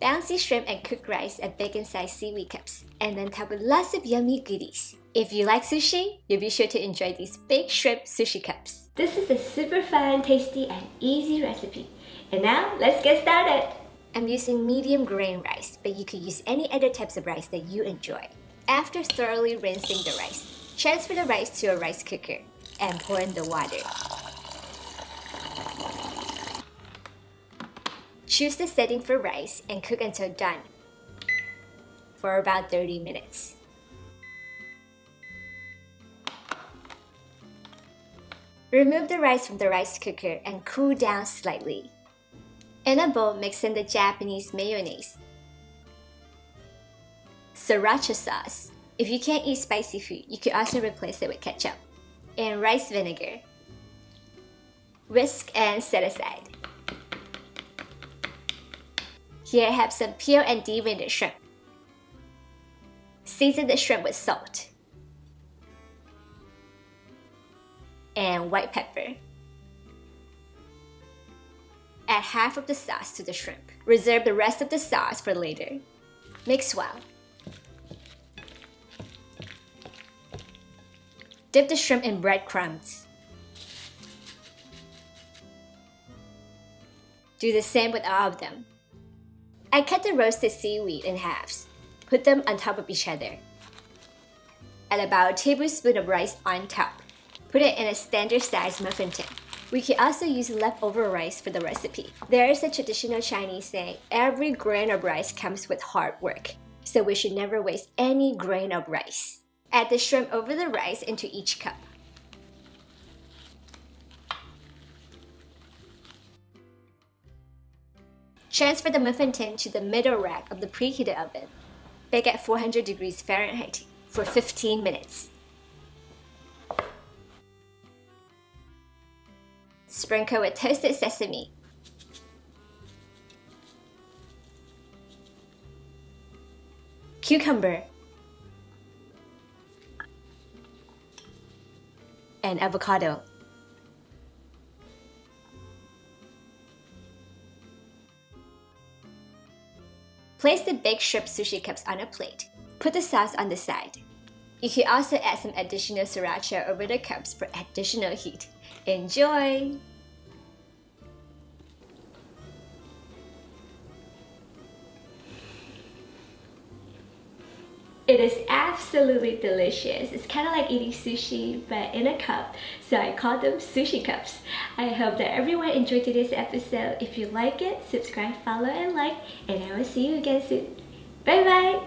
Bouncy shrimp and cooked rice at bacon-sized seaweed cups, and then top with lots of yummy goodies. If you like sushi, you'll be sure to enjoy these big shrimp sushi cups. This is a super fun, tasty, and easy recipe. And now, let's get started! I'm using medium grain rice, but you could use any other types of rice that you enjoy. After thoroughly rinsing the rice, transfer the rice to a rice cooker and pour in the water. Choose the setting for rice and cook until done for about 30 minutes. Remove the rice from the rice cooker and cool down slightly. In a bowl, mix in the Japanese mayonnaise, Sriracha sauce. If you can't eat spicy food, you could also replace it with ketchup, and rice vinegar. Whisk and set aside. Here I have some peeled and deveined shrimp. Season the shrimp with salt and white pepper. Add half of the sauce to the shrimp. Reserve the rest of the sauce for later. Mix well. Dip the shrimp in breadcrumbs. Do the same with all of them. I cut the roasted seaweed in halves. Put them on top of each other. Add about a tablespoon of rice on top. Put it in a standard size muffin tin. We can also use leftover rice for the recipe. There is a traditional Chinese saying, every grain of rice comes with hard work, so we should never waste any grain of rice. Add the shrimp over the rice into each cup. Transfer the muffin tin to the middle rack of the preheated oven. Bake at 400 degrees Fahrenheit for 15 minutes. Sprinkle with toasted sesame. Cucumber. And avocado. Place the baked shrimp sushi cups on a plate. Put the sauce on the side. You can also add some additional sriracha over the cups for additional heat. Enjoy! It is absolutely delicious. It's kind of like eating sushi, but in a cup. So I call them sushi cups. I hope that everyone enjoyed today's episode. If you like it, subscribe, follow, and like. And I will see you again soon. Bye bye!